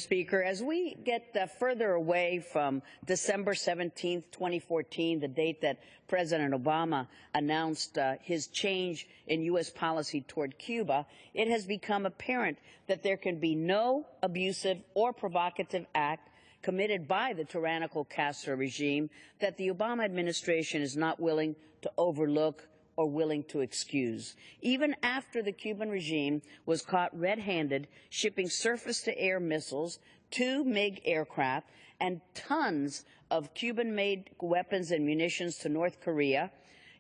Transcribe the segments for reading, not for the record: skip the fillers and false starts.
Speaker, as we get further away from December 17th, 2014, the date that President Obama announced his change in U.S. policy toward Cuba, it has become apparent that there can be no abusive or provocative act committed by the tyrannical Castro regime that the Obama administration is not willing to overlook or willing to excuse. Even after the Cuban regime was caught red-handed shipping surface-to-air missiles, 2 MiG aircraft, and tons of Cuban-made weapons and munitions to North Korea,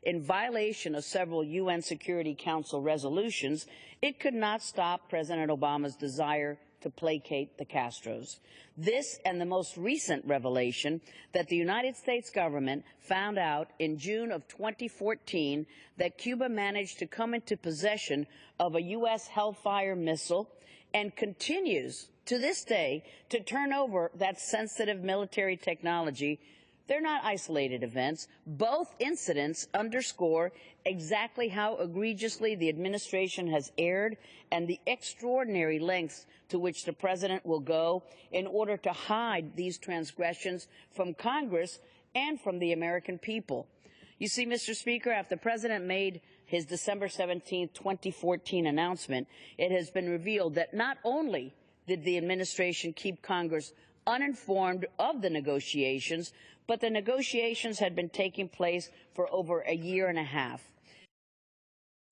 in violation of several UN Security Council resolutions, it could not stop President Obama's desire to placate the Castros. This and the most recent revelation that the United States government found out in June of 2014 that Cuba managed to come into possession of a U.S. Hellfire missile and continues to this day to turn over that sensitive military technology. They're not isolated events. Both incidents underscore exactly how egregiously the administration has erred and the extraordinary lengths to which the president will go in order to hide these transgressions from Congress and from the American people. You see, Mr. Speaker, after the president made his December 17, 2014 announcement, it has been revealed that not only did the administration keep Congress uninformed of the negotiations, but the negotiations had been taking place for over a year and a half.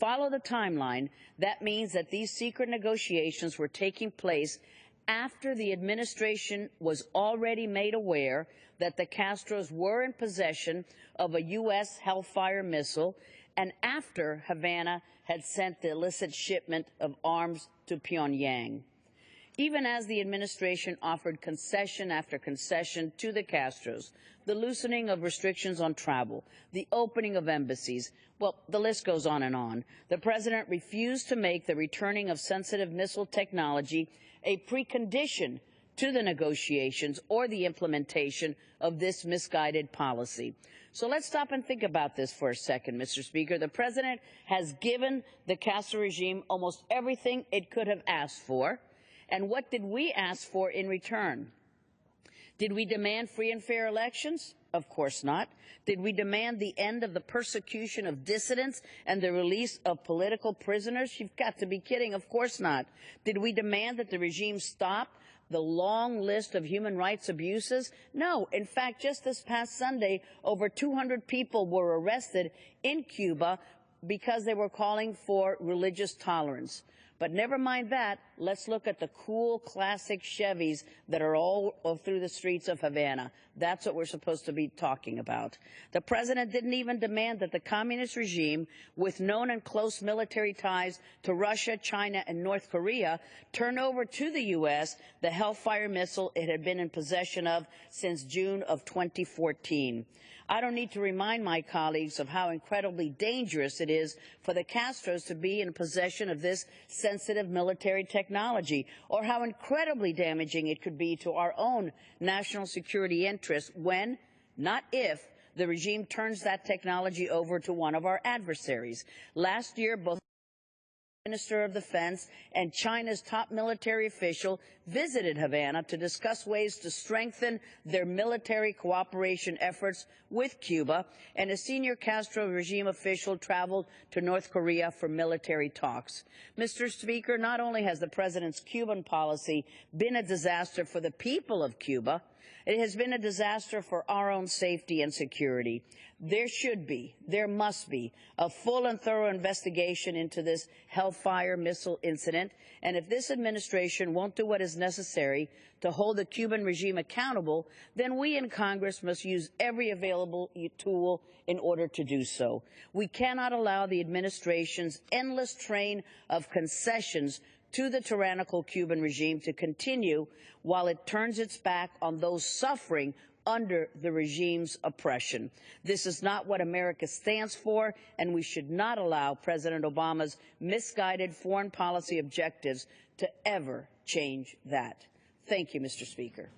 Follow the timeline. That means that these secret negotiations were taking place after the administration was already made aware that the Castros were in possession of a U.S. Hellfire missile and after Havana had sent the illicit shipment of arms to Pyongyang. Even as the administration offered concession after concession to the Castros, the loosening of restrictions on travel, the opening of embassies, well, the list goes on, the president refused to make the returning of sensitive missile technology a precondition to the negotiations or the implementation of this misguided policy. So let's stop and think about this for a second, Mr. Speaker. The president has given the Castro regime almost everything it could have asked for. And what did we ask for in return? Did we demand free and fair elections? Of course not. Did we demand the end of the persecution of dissidents and the release of political prisoners? You've got to be kidding. Of course not. Did we demand that the regime stop the long list of human rights abuses? No. In fact, just this past Sunday, over 200 people were arrested in Cuba because they were calling for religious tolerance. But never mind that, let's look at the cool, classic Chevys that are all through the streets of Havana. That's what we're supposed to be talking about. The president didn't even demand that the communist regime, with known and close military ties to Russia, China, and North Korea, turn over to the U.S. the Hellfire missile it had been in possession of since June of 2014. I don't need to remind my colleagues of how incredibly dangerous it is for the Castros to be in possession of this sensitive military technology, or how incredibly damaging it could be to our own national security interests when, not if, the regime turns that technology over to one of our adversaries. Last year, both Minister of Defense and China's top military official visited Havana to discuss ways to strengthen their military cooperation efforts with Cuba, and a senior Castro regime official traveled to North Korea for military talks. Mr. Speaker, not only has the president's Cuban policy been a disaster for the people of Cuba, it has been a disaster for our own safety and security. There must be a full and thorough investigation into this Hellfire missile incident, and if this administration won't do what is necessary to hold the Cuban regime accountable, then we in Congress must use every available tool in order to do so. We cannot allow the administration's endless train of concessions to the tyrannical Cuban regime to continue while it turns its back on those suffering under the regime's oppression. This is not what America stands for, and we should not allow President Obama's misguided foreign policy objectives to ever change that. Thank you, Mr. Speaker.